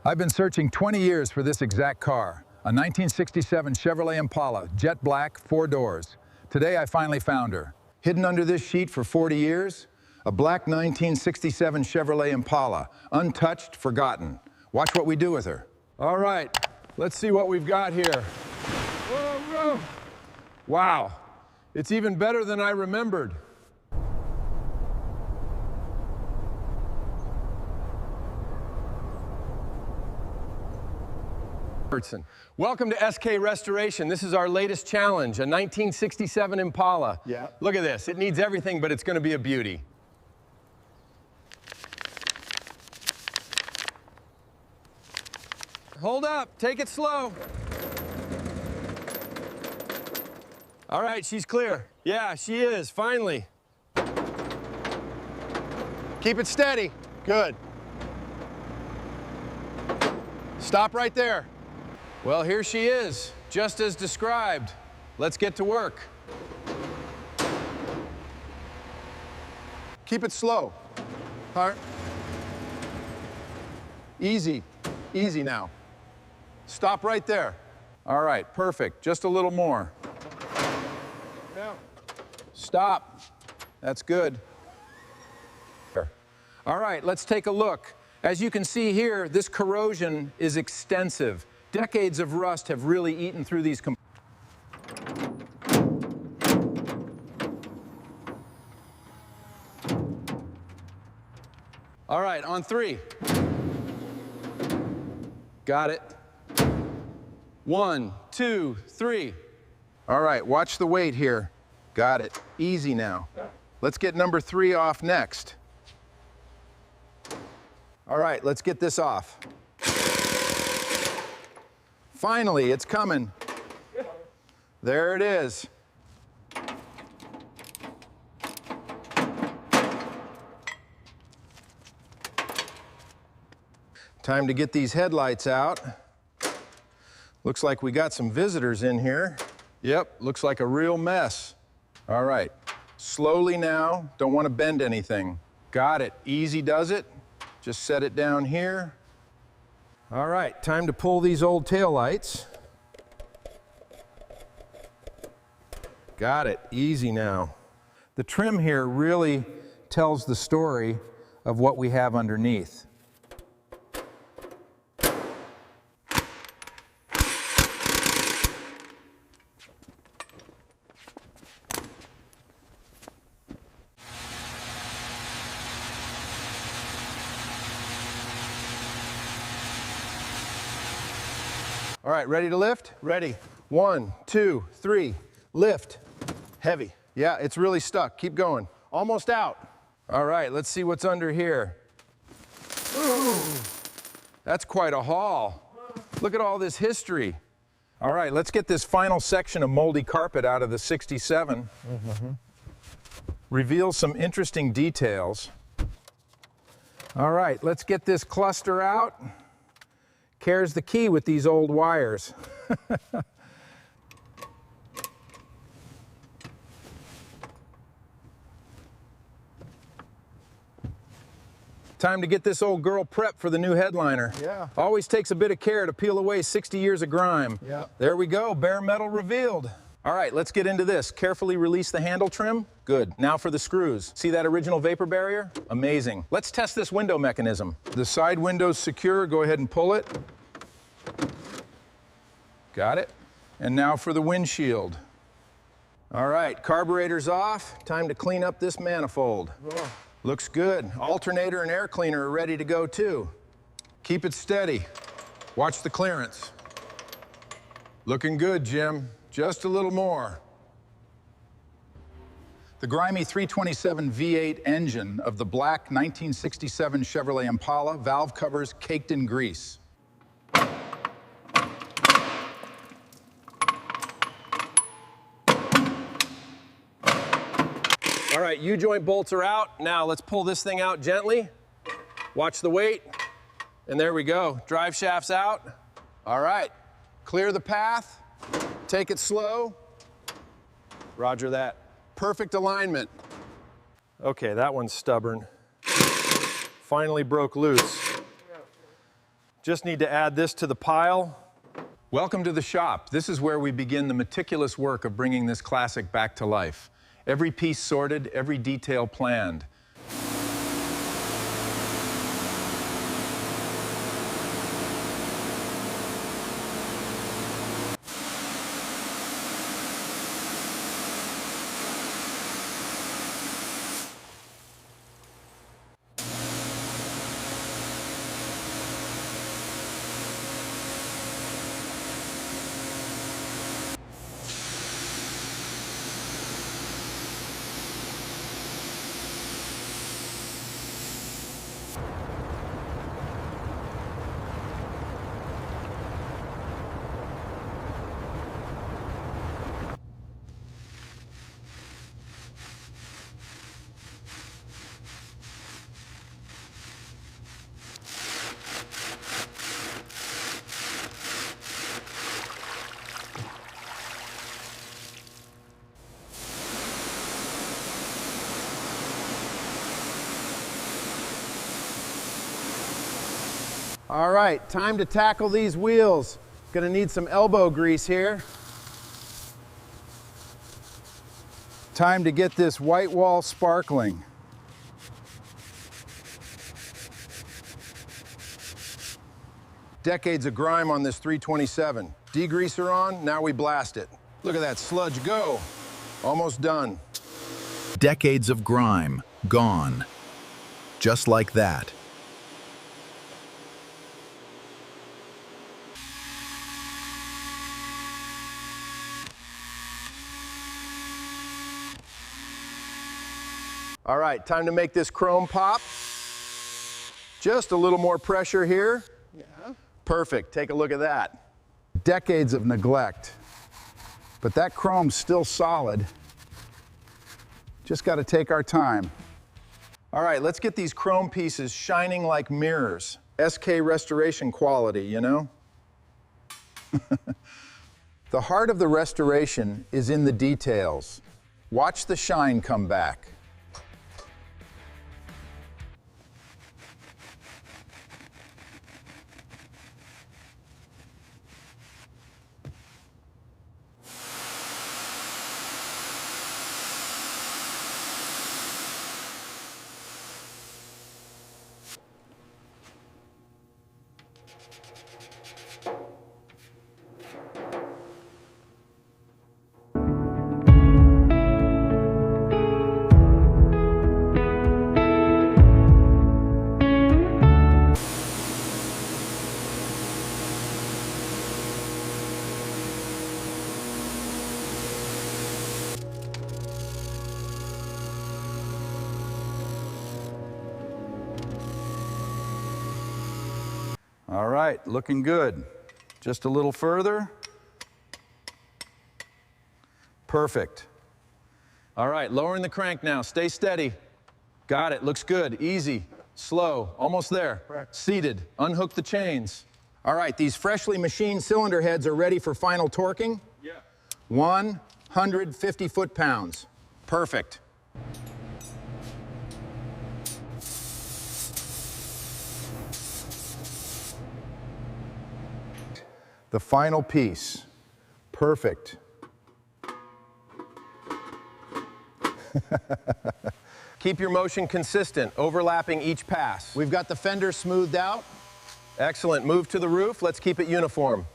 I've been searching 20 years for this exact car, a 1967 Chevrolet Impala, jet black, 4 doors. Today I finally found her. Hidden under this sheet for 40 years, a black 1967 Chevrolet Impala, untouched, forgotten. Watch what we do with her. All right, let's see what we've got here. Whoa, whoa. Wow, it's even better than I remembered. Welcome to SK Restoration. This is our latest challenge, a 1967 Impala. Yeah. Look at this. It needs everything, but it's going to be a beauty. Hold up. Take it slow. All right, she's clear. Yeah, she is, finally. Keep it steady. Good. Stop right there. Well, here she is, just as described. Let's get to work. Keep it slow. Heart. Easy. Easy now. Stop right there. All right, perfect. Just a little more. Now. Stop. That's good. All right, let's take a look. As you can see here, this corrosion is extensive. Decades of rust have really eaten through these All right, on 3. Got it. 1, 2, 3. All right, watch the weight here. Got it. Easy now. Let's get number 3 off next. All right, let's get this off. Finally, it's coming. There it is. Time to get these headlights out. Looks like we got some visitors in here. Yep, looks like a real mess. All right, slowly now. Don't want to bend anything. Got it. Easy does it. Just set it down here. All right, time to pull these old taillights. Got it. Easy now. The trim here really tells the story of what we have underneath. All right, ready to lift? Ready. 1, 2, 3, lift. Heavy. Yeah, it's really stuck. Keep going. Almost out. All right, let's see what's under here. Ooh, that's quite a haul. Look at all this history. All right, let's get this final section of moldy carpet out of the 67. Reveals some interesting details. All right, let's get this cluster out. Cares the key with these old wires. Time to get this old girl prepped for the new headliner. Yeah. Always takes a bit of care to peel away 60 years of grime. Yeah. There we go, bare metal revealed. All right, let's get into this. Carefully release the handle trim. Good. Now for the screws. See that original vapor barrier? Amazing. Let's test this window mechanism. The side window's secure. Go ahead and pull it. Got it. And now for the windshield. All right, carburetor's off. Time to clean up this manifold. Oh. Looks good. Alternator and air cleaner are ready to go too. Keep it steady. Watch the clearance. Looking good, Jim. Just a little more. The grimy 327 V8 engine of the black 1967 Chevrolet Impala, valve covers caked in grease. All right, U-joint bolts are out. Now let's pull this thing out gently. Watch the weight. And there we go. Drive shaft's out. All right, clear the path. Take it slow. Roger that. Perfect alignment. Okay, that one's stubborn. Finally broke loose. Just need to add this to the pile. Welcome to the shop. This is where we begin the meticulous work of bringing this classic back to life. Every piece sorted, every detail planned. All right, time to tackle these wheels. Gonna need some elbow grease here. Time to get this white wall sparkling. Decades of grime on this 327. Degreaser on, now we blast it. Look at that sludge go. Almost done. Decades of grime, gone. Just like that. All right, time to make this chrome pop. Just a little more pressure here. Yeah. Perfect, take a look at that. Decades of neglect, but that chrome's still solid. Just got to take our time. All right, let's get these chrome pieces shining like mirrors. SK restoration quality, you know? The heart of the restoration is in the details. Watch the shine come back. All right, looking good. Just a little further. Perfect. All right, lowering the crank now, stay steady. Got it, looks good, easy, slow, almost there. Correct. Seated, unhook the chains. All right, these freshly machined cylinder heads are ready for final torquing. Yeah. 150 foot-pounds. Perfect. The final piece. Perfect. Keep your motion consistent, overlapping each pass. We've got the fender smoothed out. Excellent, move to the roof, let's keep it uniform.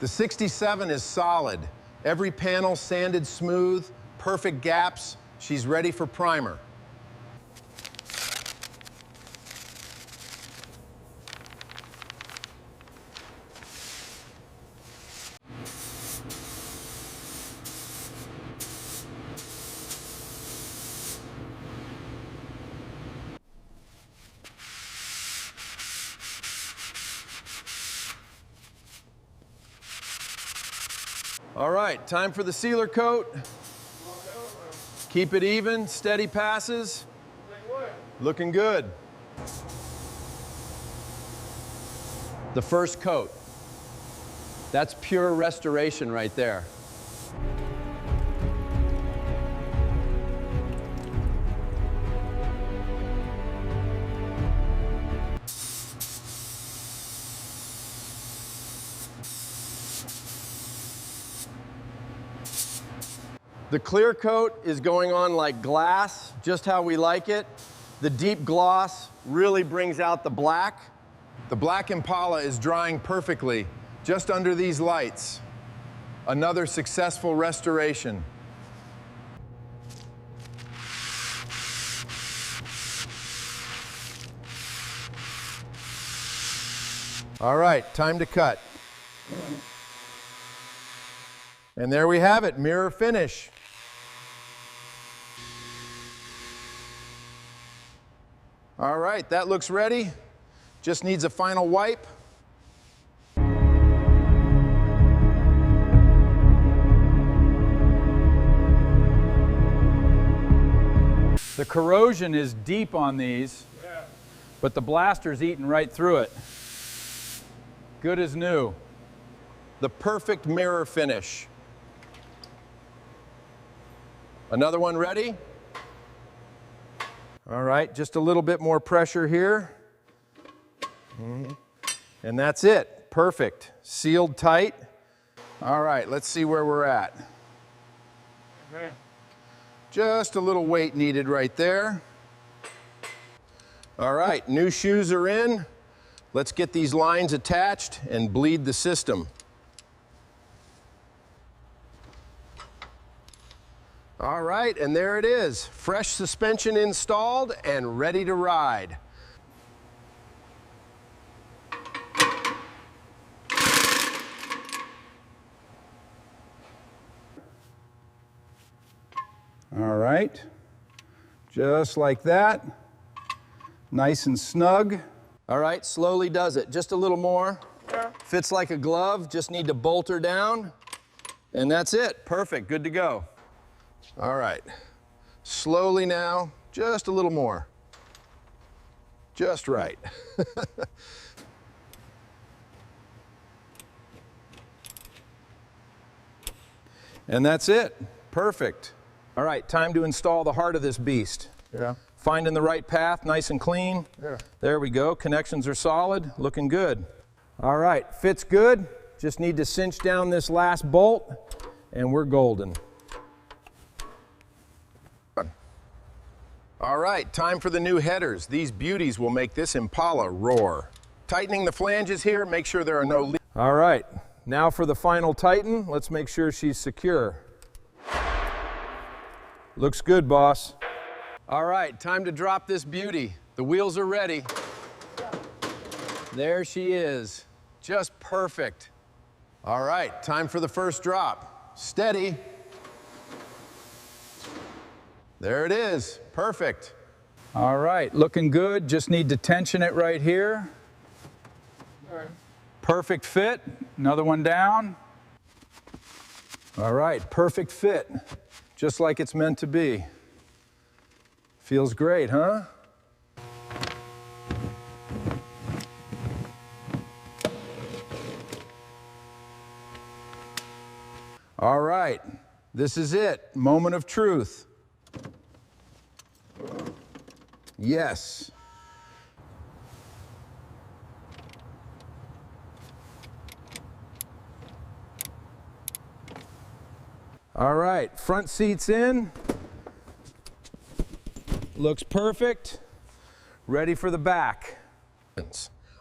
The 67 is solid. Every panel sanded smooth, perfect gaps. She's ready for primer. All right, time for the sealer coat. Keep it even, steady passes. Looking good. The first coat. That's pure restoration right there. The clear coat is going on like glass, just how we like it. The deep gloss really brings out the black. The black Impala is drying perfectly, just under these lights. Another successful restoration. All right, time to cut. And there we have it, mirror finish. All right, that looks ready. Just needs a final wipe. The corrosion is deep on these, but the blaster's eating right through it. Good as new. The perfect mirror finish. Another one ready? All right, just a little bit more pressure here. And that's it, perfect. Sealed tight. All right, let's see where we're at. Okay. Just a little weight needed right there. All right, new shoes are in. Let's get these lines attached and bleed the system. All right, and there it is. Fresh suspension installed and ready to ride. All right, just like that. Nice and snug. All right, slowly does it. Just a little more. Fits like a glove, just need to bolt her down. And that's it, perfect, good to go. All right, slowly now, just a little more. Just right. And that's it, perfect. All right, time to install the heart of this beast. Yeah. Finding the right path, nice and clean. Yeah. There we go, connections are solid, looking good. All right, fits good. Just need to cinch down this last bolt and we're golden. All right, time for the new headers. These beauties will make this Impala roar. Tightening the flanges here, make sure there are no leaks. All right, now for the final tighten. Let's make sure she's secure. Looks good, boss. All right, time to drop this beauty. The wheels are ready. There she is, just perfect. All right, time for the first drop. Steady. There it is, perfect. All right, looking good. Just need to tension it right here. Perfect fit. Another one down. All right, perfect fit. Just like it's meant to be. Feels great, huh? All right, this is it, moment of truth. Yes. All right, front seats in. Looks perfect. Ready for the back.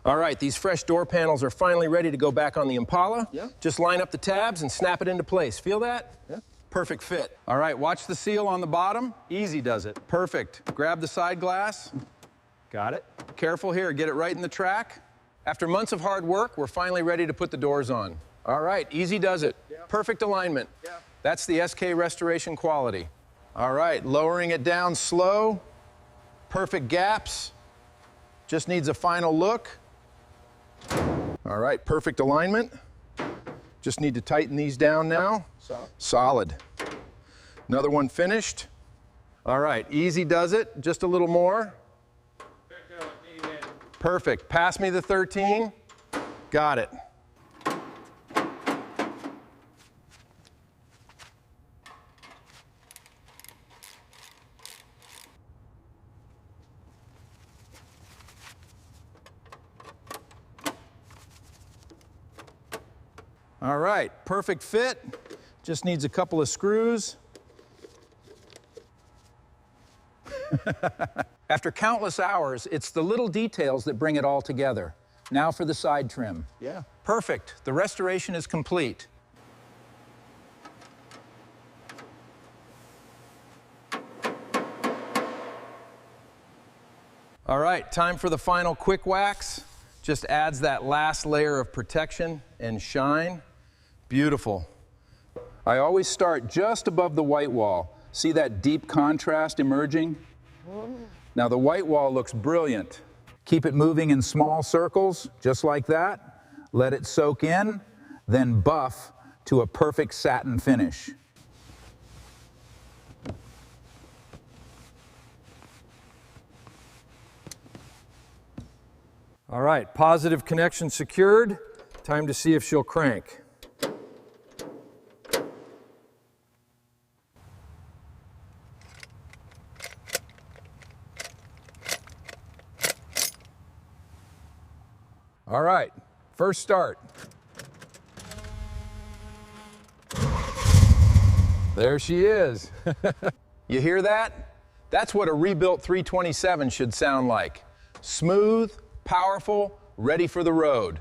All right, these fresh door panels are finally ready to go back on the Impala. Yeah. Just line up the tabs and snap it into place. Feel that? Yeah. Perfect fit. All right, watch the seal on the bottom. Easy does it. Perfect. Grab the side glass. Got it. Careful here, get it right in the track. After months of hard work, we're finally ready to put the doors on. All right, easy does it. Yeah. Perfect alignment. Yeah. That's the SK restoration quality. All right, lowering it down slow. Perfect gaps. Just needs a final look. All right, perfect alignment. Just need to tighten these down now. Solid. Another one finished. All right, easy does it. Just a little more. Perfect. Pass me the 13. Got it. All right, perfect fit. Just needs a couple of screws. After countless hours, it's the little details that bring it all together. Now for the side trim. Yeah. Perfect. The restoration is complete. All right, time for the final quick wax. Just adds that last layer of protection and shine. Beautiful. I always start just above the white wall. See that deep contrast emerging? Now the white wall looks brilliant. Keep it moving in small circles, just like that. Let it soak in, then buff to a perfect satin finish. All right, positive connection secured. Time to see if she'll crank. All right, first start. There she is. You hear that? That's what a rebuilt 327 should sound like. Smooth, powerful, ready for the road.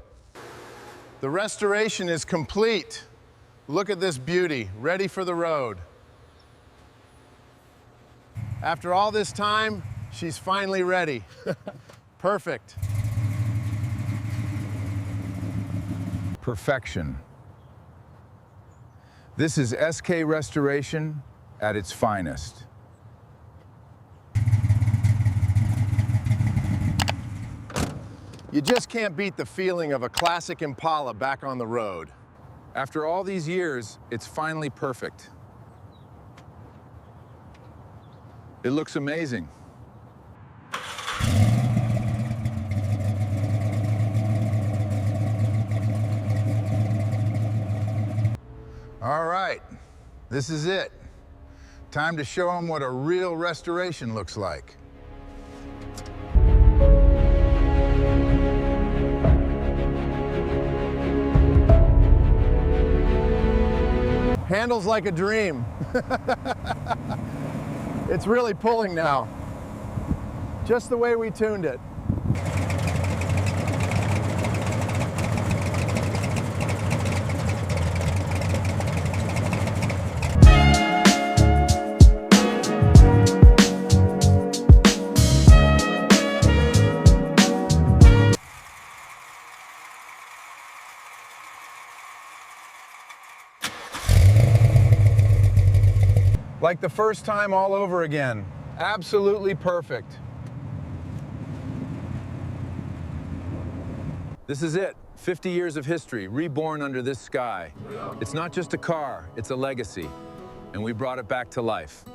The restoration is complete. Look at this beauty, ready for the road. After all this time, she's finally ready. Perfect. Perfection. This is SK Restoration at its finest. You just can't beat the feeling of a classic Impala back on the road. After all these years, it's finally perfect. It looks amazing. All right, this is it. Time to show them what a real restoration looks like. Handles like a dream. It's really pulling now. Just the way we tuned it. Like the first time all over again. Absolutely perfect. This is it. 50 years of history, reborn under this sky. It's not just a car, it's a legacy. And we brought it back to life.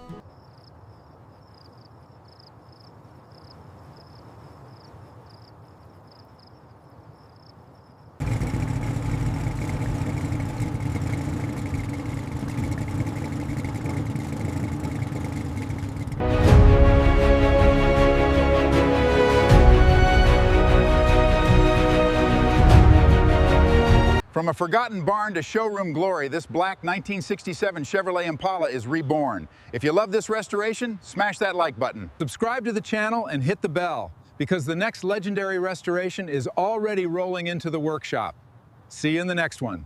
From a forgotten barn to showroom glory, this black 1967 Chevrolet Impala is reborn. If you love this restoration, smash that like button. Subscribe to the channel and hit the bell, because the next legendary restoration is already rolling into the workshop. See you in the next one.